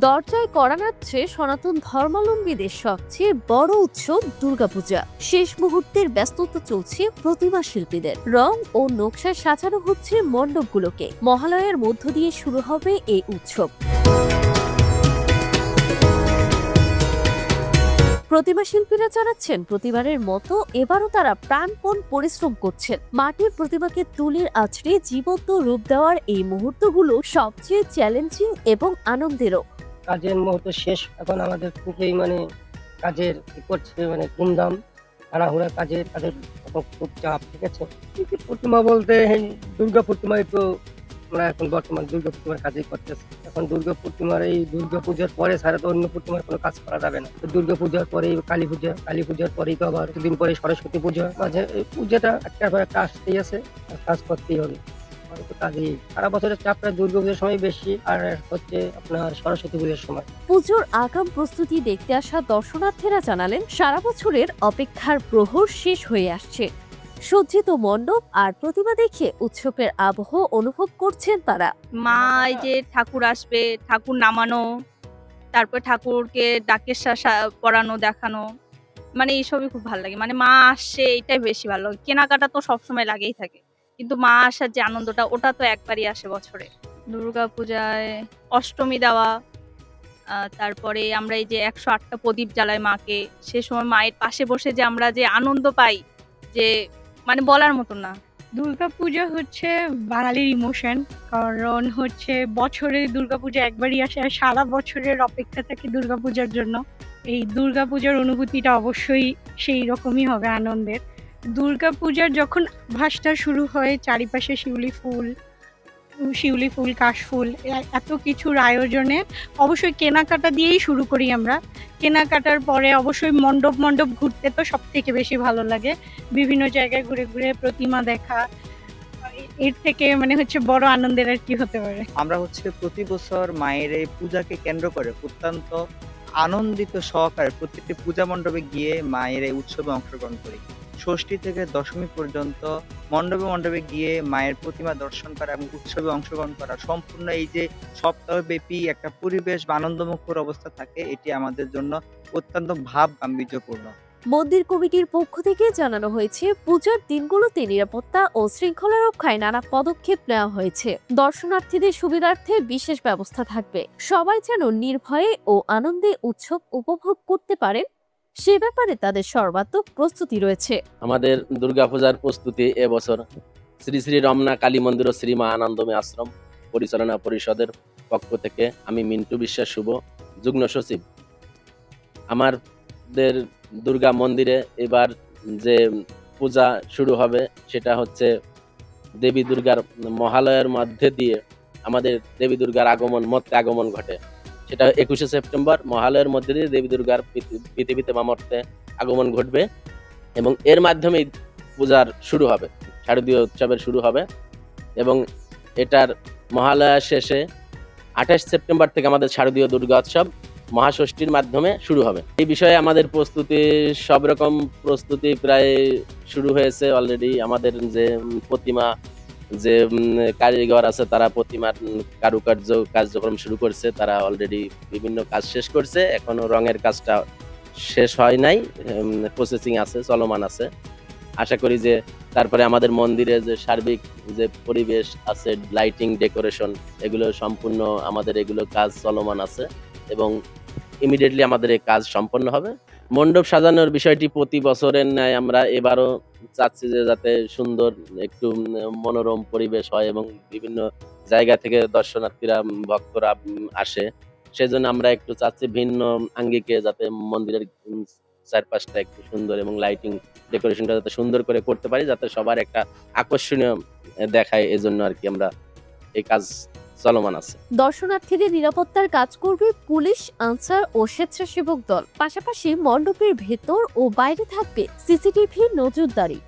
দরজায় কড়া নাড়ছে সনাতন ধর্মাবলম্বীদের সবচেয়ে বড় উৎসব দুর্গাপূজা। শেষ মুহূর্তের ব্যস্ততা চলছে প্রতিমা শিল্পীদের। রং ও নকশায় সাজানো হচ্ছে মণ্ডপগুলোকে। মহালয়ার মধ্য দিয়ে শুরু হবে এই উৎসব। প্রতিমা শিল্পীরা জানাচ্ছেন, প্রতিবারের মতো এবারও তারা প্রাণপণ পরিশ্রম করছেন। মাটির প্রতিমাকে তুলির আঁচড়ে জীবন্ত রূপ দেওয়ার এই মুহূর্তগুলো সবচেয়ে চ্যালেঞ্জিং এবং আনন্দেরও। কাজের মুহূর্ত শেষ, এখন আমাদের খুবই কাজের করছে ধুমধাম তাড়াহুড়া কাজের খুব চাপ। ঠিক আছে, প্রতিমা বলতে দুর্গা প্রতিমা একটু আমরা এখন বর্তমান দুর্গা প্রতিমার কাজই করতেছি। এখন দুর্গা প্রতিমার এই দুর্গা পূজার পরে ছাড়া তো অন্য প্রতিমার কোনো কাজ করা যাবে না। তো দুর্গা পূজার পরেই কালী পূজা, কালী পূজার পরেই তো আবার কিছুদিন পরে সরস্বতী পূজা। মাঝে এই পূজাটা একটার পর একটা আসতেই আছে, কাজ করতেই হবে। সারা বছরের চাপটা দুর্গা পূজার সময় বেশি, আর হচ্ছে আপনার সরস্বতী পূজার সময়। পুজোর আগাম প্রস্তুতি দেখতে আসা দর্শনার্থীরা জানালেন, সারা বছরের অপেক্ষার প্রহর শেষ হয়ে আসছে। সজ্জিত মণ্ডপ আর প্রতিমা দেখে উৎসবের আবহ অনুভব করছেন তারা। মা এই যে ঠাকুর আসবে, ঠাকুর নামানো, তারপর ঠাকুরকে ডাকের পরানো দেখানো, এইসবই খুব ভালো লাগে। মা আসছে, এটাই বেশি ভালো লাগে। কেনাকাটা তো সবসময় লাগেই থাকে, কিন্তু মা আসার যে আনন্দটা, ওটা তো একবারই আসে বছরে। দুর্গা পূজায় অষ্টমী দেওয়া, তারপরে আমরা এই যে 108টা প্রদীপ জ্বালাই মাকে, সে সময় মায়ের পাশে বসে যে আমরা যে আনন্দ পাই, যে বলার মতো না। দুর্গাপূজা হচ্ছে বাঙালির ইমোশন, কারণ হচ্ছে বছরে দুর্গাপূজা একবারই আসে, আর সারা বছরের অপেক্ষা থাকে দুর্গাপূজার জন্য। এই দুর্গাপূজার অনুভূতিটা অবশ্যই সেই রকমই হবে, আনন্দের। দুর্গাপূজার যখন ভাসটা শুরু হয়, চারিপাশে শিউলি ফুল, কাশফুল, এত কিছুর আয়োজনে অবশ্যই কেনাকাটা দিয়েই শুরু করি আমরা। কেনাকাটার পরে অবশ্যই মণ্ডপ ঘুরতে তো সব থেকে বেশি ভালো লাগে। বিভিন্ন জায়গায় ঘুরে ঘুরে প্রতিমা দেখা, এর থেকে হচ্ছে বড় আনন্দের আর কি হতে পারে। আমরা প্রতি বছর মায়ের এই পূজাকে কেন্দ্র করে অত্যন্ত আনন্দিত সহকারে প্রত্যেকটি পূজা মণ্ডপে গিয়ে মায়ের এই উৎসবে অংশগ্রহণ করি। ষষ্ঠী থেকে দশমী পর্যন্ত মণ্ডপে গিয়ে মায়ের প্রতিমা দর্শন করা এবং উৎসবে অংশগ্রহণ করা, সম্পূর্ণ এই যে সপ্তাহব্যাপী একটা পরিবেশ বা আনন্দমুখর অবস্থা থাকে, এটি আমাদের জন্য অত্যন্ত ভাব গাম্ভীর্যপূর্ণ। মন্দির কমিটির পক্ষ থেকে জানানো হয়েছে, পূজার দিনগুলোতে নিরাপত্তা ও শৃঙ্খলা রক্ষায় নানা পদক্ষেপ নেওয়া হয়েছে। দর্শনার্থীদের সুবিধার্থে বিশেষ ব্যবস্থা থাকবে। সবাই যেন নির্ভয়ে ও আনন্দে উৎসব উপভোগ করতে পারেন, সে ব্যাপারে তাদের সর্বাত্মক প্রস্তুতি রয়েছে। আমাদের দুর্গাপূজার প্রস্তুতি এবছর শ্রী শ্রী রমনা কালী মন্দির ও শ্রী মা আনন্দময়ী আশ্রম পরিচালনা পরিষদের পক্ষ থেকে আমি মিন্টু বিশ্বাস শুভ, যুগ্ম সচিব। আমাদের দুর্গা মন্দিরে এবার যে পূজা শুরু হবে সেটা হচ্ছে দেবী দুর্গার মহালয়ার মধ্যে দিয়ে আমাদের দেবী দুর্গার আগমন ঘটে। সেটা 21শে সেপ্টেম্বর মহালয়ার মধ্যে দিয়ে দেবী দুর্গার পৃথিবীতে মামর্তে আগমন ঘটবে এবং এর মাধ্যমে পূজার শুরু হবে, শারদীয় উৎসবের শুরু হবে। এবং এটার মহালয়া শেষে 28 সেপ্টেম্বর থেকে আমাদের শারদীয় দুর্গা উৎসব মহাষষ্ঠীর মাধ্যমে শুরু হবে। এই বিষয়ে আমাদের সব রকম প্রস্তুতি প্রায় শুরু হয়েছে অলরেডি। আমাদের যে প্রতিমা যে কারিগর আছে তারা প্রতিমার কারুকার্য কার্যক্রম শুরু করছে, তারা অলরেডি বিভিন্ন কাজ শেষ করছে। এখনো রঙের কাজটা শেষ হয় নাই, প্রসেসিং আছে, চলমান আছে। আশা করি যে তারপরে আমাদের মন্দিরে যে সার্বিক যে পরিবেশ আছে, লাইটিং, ডেকোরেশন, এগুলো সম্পূর্ণ আমাদের এগুলো কাজ চলমান আছে এবং ইমিডিয়েটলি আমাদের এই কাজ সম্পন্ন হবে। মণ্ডপ সাজানোর বিষয়টি প্রতি বছরের ন্যায় আমরা এবারও চাচ্ছি যে যাতে সুন্দর একটু মনোরম পরিবেশ হয় এবং বিভিন্ন জায়গা থেকে দর্শনার্থীরা ভক্তরা আসে, সেজন্য আমরা একটু চাচ্ছি ভিন্ন আঙ্গিকে যাতে মন্দিরের চারপাশটা একটু সুন্দর এবং লাইটিং ডেকোরেশনটা যাতে সুন্দর করে করতে পারি, যাতে সবার একটা আকর্ষণীয় দেখায়। এজন্য আর কি আমরা এই কাজ চলমান আছে। দর্শনার্থীদের নিরাপত্তার কাজ করবে পুলিশ, আনসার ও স্বেচ্ছাসেবক দল। পাশাপাশি মণ্ডপের ভেতর ও বাইরে থাকবে সিসিটিভি নজরদারি।